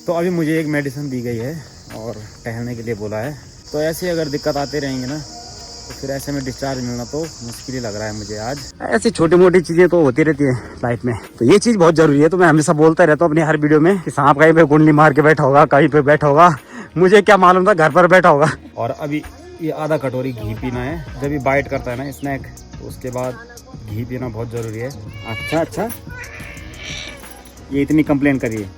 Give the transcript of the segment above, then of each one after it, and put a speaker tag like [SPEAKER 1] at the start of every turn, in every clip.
[SPEAKER 1] तो अभी मुझे एक मेडिसिन दी गई है और टहलने के लिए बोला है। तो ऐसे अगर दिक्कत आते रहेंगे ना तो फिर ऐसे में डिस्चार्ज मिलना तो मुश्किल ही लग रहा है मुझे आज। ऐसी छोटी मोटी चीज़ें तो होती रहती है लाइफ में, तो ये चीज़ बहुत ज़रूरी है। तो मैं हमेशा बोलता रहता हूँ अपनी हर वीडियो में कि सांप कहीं पे कुंडली मार के बैठा होगा, कहीं पे बैठा होगा, मुझे क्या मालूम था घर पर बैठा होगा। और अभी ये आधा कटोरी घी पीना है। जब ये बाइट करता है ना स्नैक, तो उसके बाद घी पीना बहुत ज़रूरी है। अच्छा, ये इतनी कंप्लेन करिए।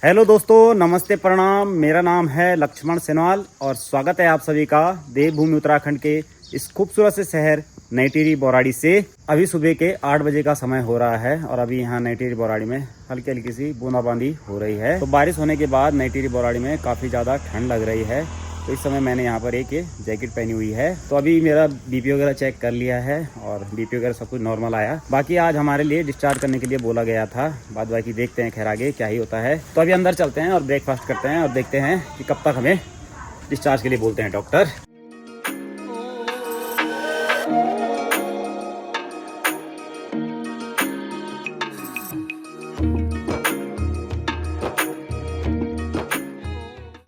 [SPEAKER 1] हेलो दोस्तों, नमस्ते, प्रणाम। मेरा नाम है लक्ष्मण सेनवाल और स्वागत है आप सभी का देवभूमि उत्तराखंड के इस खूबसूरत से शहर नई टिहरी बौराड़ी से। अभी सुबह के 8 बजे का समय हो रहा है और अभी यहाँ नई टिहरी बौराड़ी में हल्की हल्की सी बूंदाबांदी हो रही है। तो बारिश होने के बाद नई टिहरी बौराड़ी में काफ़ी ज़्यादा ठंड लग रही है। तो इस समय मैंने यहाँ पर एक जैकेट पहनी हुई है। तो अभी मेरा बीपी वगैरह चेक कर लिया है और बीपी वगैरह सब कुछ नॉर्मल आया। बाकी आज हमारे लिए डिस्चार्ज करने के लिए बोला गया था। बाद बाकी देखते हैं खैर आगे क्या ही होता है। तो अभी अंदर चलते हैं और ब्रेकफास्ट करते हैं और देखते हैं कि कब तक हमें डिस्चार्ज के लिए बोलते हैं डॉक्टर।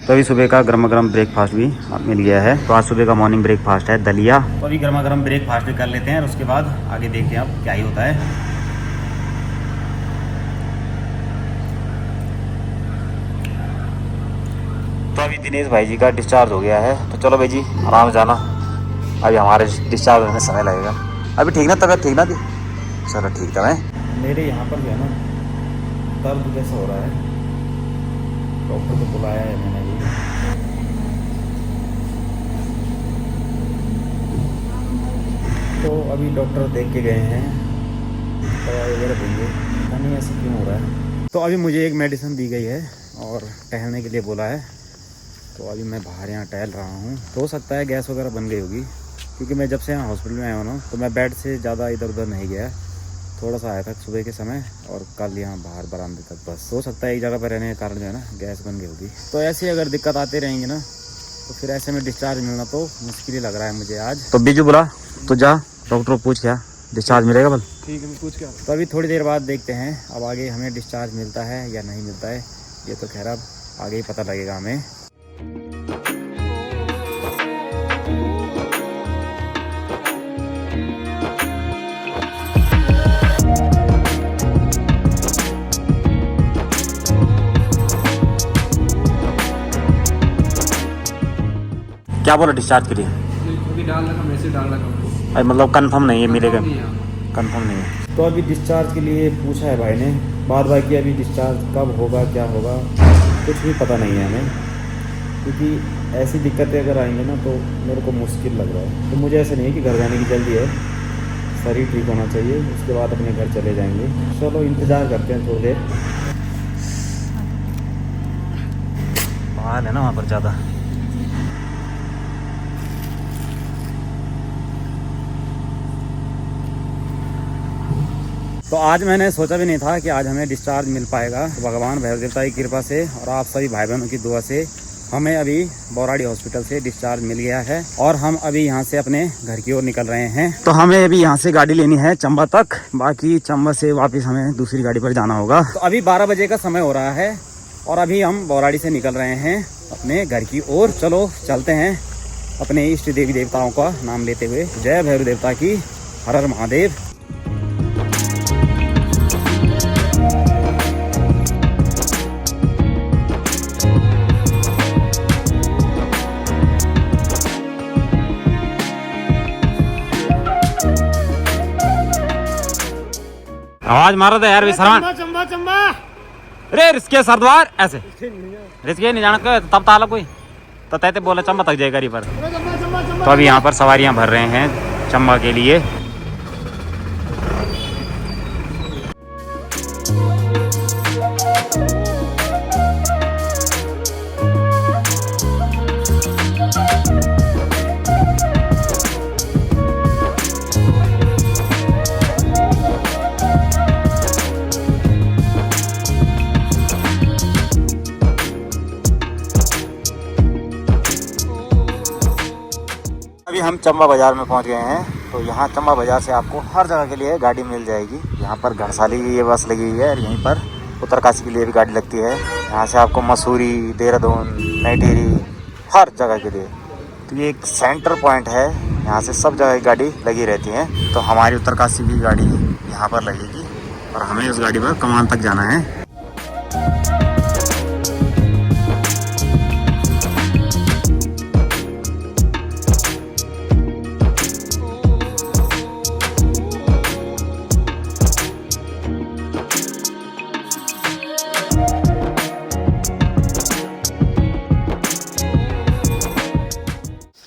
[SPEAKER 1] तो अभी सुबह का गर्मा गर्म ब्रेकफास्ट भी मिल गया है। तो आज सुबह का मॉर्निंग ब्रेकफास्ट है दलिया। तो अभी गर्मा गर्म ब्रेकफास्ट भी कर लेते हैं और उसके बाद आगे देखते हैं अब क्या ही होता है। तो अभी दिनेश भाई जी का डिस्चार्ज हो गया है। तो चलो भाई जी आराम से जाना, अभी हमारे डिस्चार्ज होने में समय लगेगा। अभी ठीक ना, तबीयत ठीक ना थी? चलो ठीक था। मैं मेरे यहाँ पर जो है ना दर्द जैसा हो रहा है, डॉक्टर को बुलाया है मैंने भी। तो अभी डॉक्टर देख के गए हैं, दवाई वगैरह देंगे। पता नहीं ऐसे क्यों हो रहा है। तो अभी मुझे एक मेडिसिन दी गई है और टहलने के लिए बोला है। तो अभी मैं बाहर यहाँ टहल रहा हूँ। तो हो सकता है गैस वगैरह बन गई होगी, क्योंकि मैं जब से यहाँ हॉस्पिटल में आया हूँ ना तो मैं बेड से ज़्यादा इधर उधर नहीं गया। थोड़ा सा आया था सुबह के समय और कल यहाँ बाहर बरामदे तक बस। हो सकता है एक जगह पर रहने के कारण जो है ना गैस बन गई होगी। तो ऐसे अगर दिक्कत आते रहेंगे ना तो फिर ऐसे में डिस्चार्ज मिलना तो मुश्किल ही लग रहा है मुझे आज। तो बीजू बोला तो जा डॉक्टर को पूछ क्या डिस्चार्ज मिलेगा बल।
[SPEAKER 2] ठीक है, मैं पूछ क्या।
[SPEAKER 1] तो अभी थोड़ी देर बाद देखते हैं अब आगे हमें डिस्चार्ज मिलता है या नहीं मिलता है। ये तो खैर अब आगे ही पता लगेगा हमें। क्या बोला डिस्चार्ज के लिए?
[SPEAKER 2] डाल रखा, मैसेज डाल रखा।
[SPEAKER 1] अरे मतलब कंफर्म नहीं है मिलेगा?
[SPEAKER 2] नहीं है।
[SPEAKER 1] कंफर्म नहीं है। तो अभी डिस्चार्ज के लिए पूछा है भाई ने। बाद बाकी अभी डिस्चार्ज कब होगा क्या होगा कुछ भी पता नहीं है हमें, क्योंकि ऐसी दिक्कतें अगर आएंगी ना तो मेरे को मुश्किल लग रहा है। तो मुझे ऐसा नहीं है कि घर जाने की जल्दी है, शरीर ठीक होना चाहिए, उसके बाद अपने घर चले जाएंगे। चलो इंतज़ार करते हैं थोड़ी देर। बाहर है ना वहाँ पर ज़्यादा। तो आज मैंने सोचा भी नहीं था कि आज हमें डिस्चार्ज मिल पाएगा। तो भगवान भैरव देवता की कृपा से और आप सभी भाई बहनों की दुआ से हमें अभी बौराड़ी हॉस्पिटल से डिस्चार्ज मिल गया है और हम अभी यहाँ से अपने घर की ओर निकल रहे हैं। तो हमें अभी यहाँ से गाड़ी लेनी है चंबा तक, बाकी चंबा से वापस हमें दूसरी गाड़ी पर जाना होगा। तो अभी 12 बजे का समय हो रहा है और अभी हम बौराड़ी से निकल रहे हैं अपने घर की ओर। चलो चलते हैं अपने इष्ट देवी देवताओं का नाम लेते हुए। जय भैरव देवता की, हर हर महादेव। आवाज मारो तो यार विश्राम।
[SPEAKER 2] चंबा चंबा
[SPEAKER 1] अरे रिस्के सरद्वार ऐसे रिस्के नहीं जाना तब ताला कोई तो तैते बोले चंबा तक जाएगा पर। तो अभी यहाँ पर सवारियाँ भर रहे हैं चंबा के लिए। अभी हम चंबा बाज़ार में पहुंच गए हैं। तो यहाँ चंबा बाज़ार से आपको हर जगह के लिए गाड़ी मिल जाएगी। यहाँ पर घड़साली की ये बस लगी हुई है और यहीं पर उत्तरकाशी के लिए भी गाड़ी लगती है। यहाँ से आपको मसूरी, देहरादून, नई टिहरी हर जगह के लिए, तो ये एक सेंटर पॉइंट है। यहाँ से सब जगह की गाड़ी लगी रहती है। तो हमारी उत्तरकाशी की गाड़ी यहाँ पर लगेगी और हमें उस गाड़ी पर कमान तक जाना है।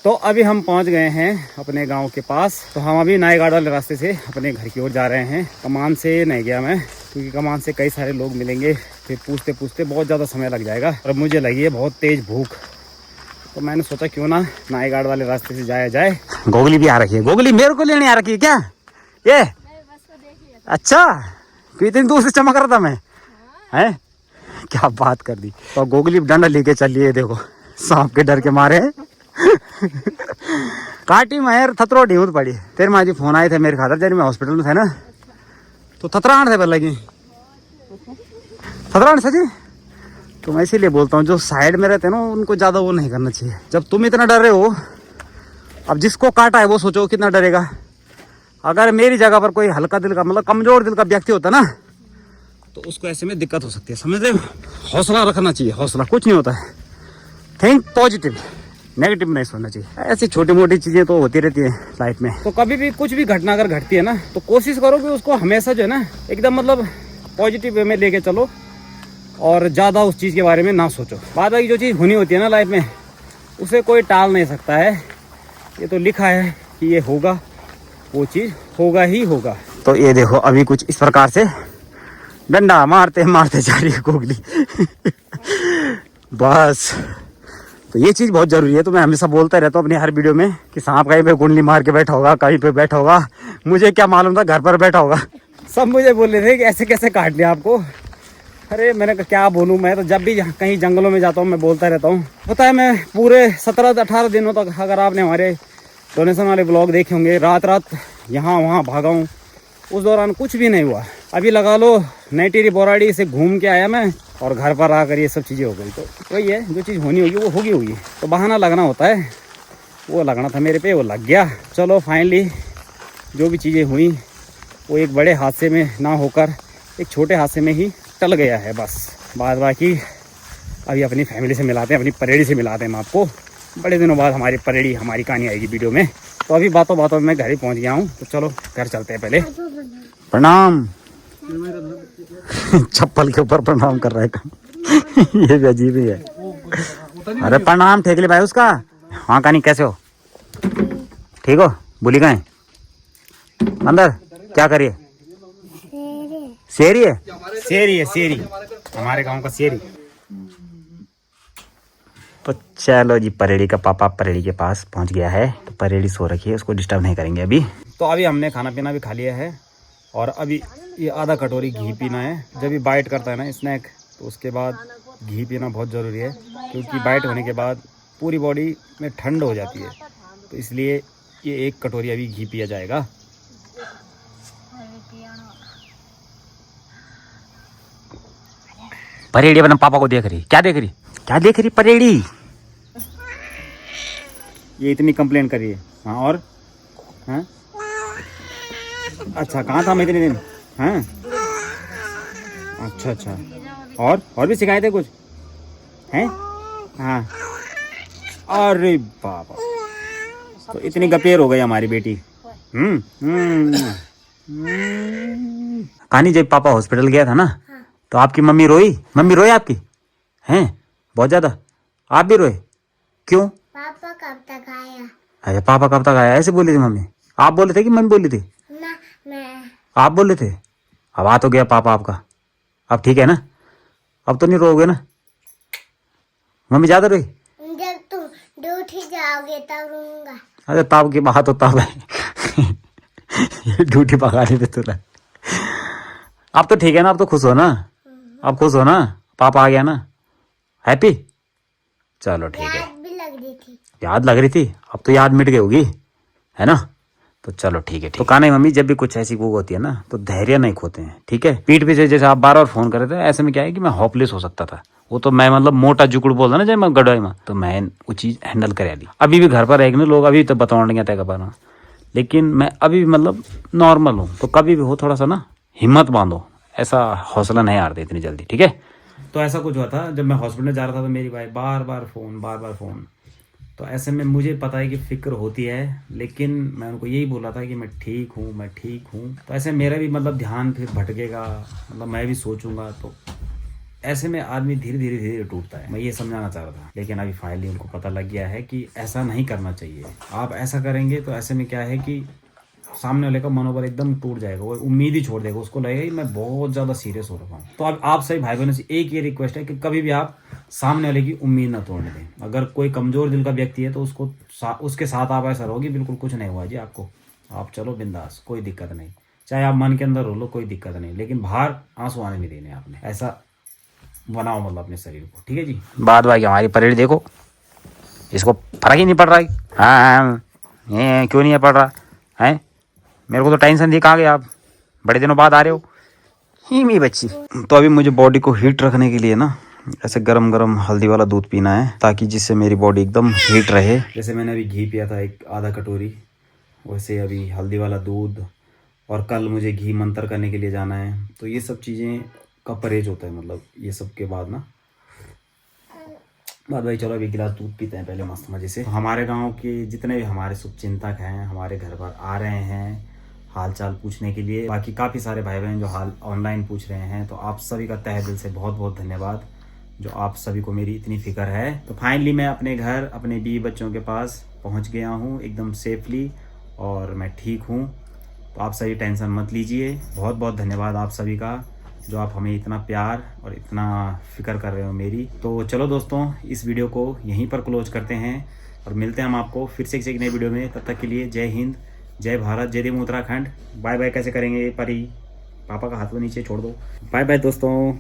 [SPEAKER 1] तो अभी हम पहुंच गए हैं अपने गांव के पास। तो हम अभी नायगाड़ वाले रास्ते से अपने घर की ओर जा रहे हैं। कमान से नहीं गया मैं, क्योंकि कमान से कई सारे लोग मिलेंगे, फिर पूछते पूछते बहुत ज़्यादा समय लग जाएगा और मुझे लगी है बहुत तेज़ भूख। तो मैंने सोचा क्यों ना नायगाड़ वाले रास्ते से जाया जाए। गोगली भी आ रखी है। गोगली मेरे को लेने आ रखी है क्या ये? अच्छा, कितनी दूर से चमक रहा था मैं, है क्या बात कर दी। तो गोगली डंडा लेके चलिए, देखो सांप के डर के मारे काटी महर थतरो ढींद पड़ी। तेरे माँ जी फोन आए थे मेरे खातर, जब मैं हॉस्पिटल में था ना, तो थतराहट थे पर लगी थतराहट सची। तो मैं इसीलिए बोलता हूँ जो साइड में रहते हैं ना उनको ज़्यादा वो नहीं करना चाहिए। जब तुम इतना डर रहे हो, अब जिसको काटा है वो सोचो कितना डरेगा। अगर मेरी जगह पर कोई हल्का दिल का, मतलब कमजोर दिल का व्यक्ति होता ना, तो उसको ऐसे में दिक्कत हो सकती है, समझ रहे हो। हौसला रखना चाहिए, हौसला, कुछ नहीं होता है। थिंक पॉजिटिव, नेगेटिव नहीं सोचना चाहिए। ऐसी छोटी मोटी चीजें तो होती रहती है लाइफ में। तो कभी भी कुछ भी घटना अगर घटती है ना, तो कोशिश करो कि उसको हमेशा जो है ना एकदम मतलब पॉजिटिव वे में लेके चलो और ज़्यादा उस चीज़ के बारे में ना सोचो। बाद बाकी जो चीज़ होनी होती है ना लाइफ में, उसे कोई टाल नहीं सकता है। ये तो लिखा है कि ये होगा, वो चीज़ होगा ही होगा। तो ये देखो अभी कुछ इस प्रकार से डंडा मारते मारते जा रही है गोगली बस। तो ये चीज़ बहुत ज़रूरी है। तो मैं हमेशा बोलता रहता हूँ अपनी हर वीडियो में कि सांप कहीं पे कुंडली मार के बैठा होगा, कहीं पे बैठा होगा, मुझे क्या मालूम था घर पर बैठा होगा। सब मुझे बोल रहे थे कि ऐसे कैसे काट लिया आपको। अरे मैंने कहा क्या बोलूँ, मैं तो जब भी कहीं जंगलों में जाता हूँ मैं बोलता रहता हूँ। पता है मैं पूरे 17-18 दिनों तक, अगर आपने हमारे डोनेशन वाले ब्लॉग देखे होंगे, रात रात यहाँ वहाँ भागा हूँ, उस दौरान कुछ भी नहीं हुआ। अभी लगा लो नई टिहरी बोराड़ी से घूम के आया मैं और घर पर आकर ये सब चीज़ें हो गई। तो वही है, जो चीज़ होनी होगी वो होगी। तो बहाना लगना होता है, वो लगना था मेरे पे, वो लग गया। चलो फाइनली जो भी चीज़ें हुई वो एक बड़े हादसे में ना होकर एक छोटे हादसे में ही टल गया है बस। बाद बाकी अभी अपनी फैमिली से मिलाते हैं, अपनी परेड़ी से मिलाते हैं हम आपको। बड़े दिनों बाद हमारी परेड़ी, हमारी कहानी आएगी वीडियो में। तो अभी बातों बातों में मैं घर ही पहुँच गया हूँ। तो चलो घर चलते हैं। पहले प्रणाम चप्पल के ऊपर प्रणाम कर रहा है ये भी अजीब ही है। अरे प्रणाम ठेकले भाई उसका। हाँ कहानी कैसे हो? ठीक हो? बोली कहाँ है अंदर? क्या करिए? शेरी है, शेरी है, शेरी हमारे गांव का शेरी। तो चलो जी, परेड़ी का पापा परेड़ी के पास पहुंच गया है। तो परेड़ी सो रखी है, उसको डिस्टर्ब नहीं करेंगे अभी। तो अभी हमने खाना पीना भी खा लिया है और अभी ये आधा कटोरी घी पीना है। जब भी बाइट करता है ना स्नैक, तो उसके बाद घी पीना बहुत ज़रूरी है, क्योंकि बाइट होने के बाद पूरी बॉडी में ठंड हो जाती है। तो इसलिए ये 1 कटोरी अभी घी पिया जाएगा। परेड़ी अपने पापा को देख रही, क्या देख रही, क्या देख रही परेड़ी? ये इतनी कंप्लेन करी है। हाँ और हाँ? अच्छा कहाँ था मैं इतने दिन? हाँ अच्छा अच्छा, और भी शिकायतें कुछ हैं? हाँ अरे बाबा, तो इतनी गपेर हो गई हमारी बेटी। कहानी जब पापा हॉस्पिटल गया था ना, तो आपकी मम्मी रोई? मम्मी रोई आपकी? हैं बहुत ज्यादा? आप भी रोए? क्यों?
[SPEAKER 3] पापा कब तक आया?
[SPEAKER 1] अरे पापा कब तक आया ऐसे बोली थी मम्मी? आप बोले थे कि मम्मी बोली थी?
[SPEAKER 3] ना मैं।
[SPEAKER 1] आप बोले थे? अब आ तो गया पापा आपका, अब ठीक है ना? अब तो नहीं रोओगे ना? मम्मी ज्यादा रोई?
[SPEAKER 3] जब तुम ड्यूटी जाओगे तब रोऊंगा।
[SPEAKER 1] अरे तब की बात तो तब है ड्यूटी पकाने पे तुरंत। अब तो ठीक है ना? अब तो खुश हो ना? अब खुश हो ना? पापा आ गया ना? हैप्पी? चलो ठीक है।
[SPEAKER 3] याद भी लग रही थी।
[SPEAKER 1] याद लग रही थी? अब तो याद मिट गई होगी, है ना? तो चलो ठीक है। तो कहा मम्मी जब भी कुछ ऐसी वो होती है ना तो धैर्य नहीं खोते हैं, ठीक है। पीठ पीछे जैसे आप बार बार फोन कर रहे थे, ऐसे में क्या है कि मैं होपलेस हो सकता था। वो तो मैं मतलब मोटा जुकड़ बोलता ना जब मैं गड़ाई में, तो मैं वो चीज हैंडल कर ली। अभी भी घर पर रहेंगे लोग, अभी तो बताओ नहीं आता कबार, लेकिन मैं अभी भी मतलब नॉर्मल हूँ। तो कभी भी हो थोड़ा सा ना हिम्मत बांधो, ऐसा हौसला नहीं हारते इतनी जल्दी, ठीक है। तो ऐसा कुछ हुआ था जब मैं हॉस्पिटल जा रहा था, तो मेरी भाई बार बार फोन। तो ऐसे में मुझे पता है कि फिक्र होती है, लेकिन मैं उनको यही बोला था कि मैं ठीक हूँ। तो ऐसे मेरा भी मतलब ध्यान फिर भटकेगा, मतलब मैं भी सोचूंगा, तो ऐसे में आदमी धीरे धीरे टूटता है। मैं ये समझाना चाह रहा था, लेकिन अभी फाइनली उनको पता लग गया है कि ऐसा नहीं करना चाहिए। आप ऐसा करेंगे तो ऐसे में क्या है कि सामने वाले का मनोबल एकदम टूट जाएगा, वो उम्मीद ही छोड़ देगा, उसको लगेगा कि मैं बहुत ज़्यादा सीरियस हो रखा हूँ। तो अब आप सभी भाई बहनों से एक ये रिक्वेस्ट है कि कभी भी आप सामने वाले की उम्मीद ना तोड़ने दें। अगर कोई कमज़ोर दिल का व्यक्ति है तो उसके साथ आप ऐसा रहोगे बिल्कुल कुछ नहीं हुआ जी आपको, आप चलो बिंदास, कोई दिक्कत नहीं। चाहे आप मन के अंदर रो लो, कोई दिक्कत नहीं, लेकिन बाहर आंसू आने नहीं देने आपने। ऐसा बनाओ मतलब अपने शरीर को, ठीक है जी। बात भाई हमारी परेड देखो, इसको फर्क ही नहीं पड़ रहा है। हाँ ये क्यों नहीं पड़ रहा है, मेरे को तो टेंशन थी, कहाँ गए आप, बड़े दिनों बाद आ रहे हो ही मेरी बच्ची। तो अभी मुझे बॉडी को हीट रखने के लिए ना ऐसे गरम गरम हल्दी वाला दूध पीना है, ताकि जिससे मेरी बॉडी एकदम हीट रहे। जैसे मैंने अभी घी पिया था एक आधा कटोरी, वैसे अभी हल्दी वाला दूध, और कल मुझे घी मंतर करने के लिए जाना है। तो ये सब चीज़ें का परहेज होता है, मतलब ये सब के बाद ना भाई चलो अभी गिलास दूध पीते हैं पहले मस्त मजे से। हमारे गांव के जितने भी हमारे शुभचिंतक हैं हमारे घर पर आ रहे हैं हाल चाल पूछने के लिए। बाकी काफ़ी सारे भाई बहन जो हाल ऑनलाइन पूछ रहे हैं, तो आप सभी का तहे दिल से बहुत बहुत धन्यवाद, जो आप सभी को मेरी इतनी फिक्र है। तो फाइनली मैं अपने घर अपने बीवी बच्चों के पास पहुंच गया हूं एकदम सेफली, और मैं ठीक हूं। तो आप सभी टेंशन मत लीजिए। बहुत बहुत धन्यवाद आप सभी का, जो आप हमें इतना प्यार और इतना फिक्र कर रहे हो मेरी। तो चलो दोस्तों, इस वीडियो को यहीं पर क्लोज करते हैं और मिलते हैं हम आपको फिर से एक नई वीडियो में। तब तक के लिए जय हिंद, जय भारत, जय देव उत्तराखंड। बाय बाय कैसे करेंगे परी, पापा का हाथ वो नीचे छोड़ दो। बाय बाय दोस्तों।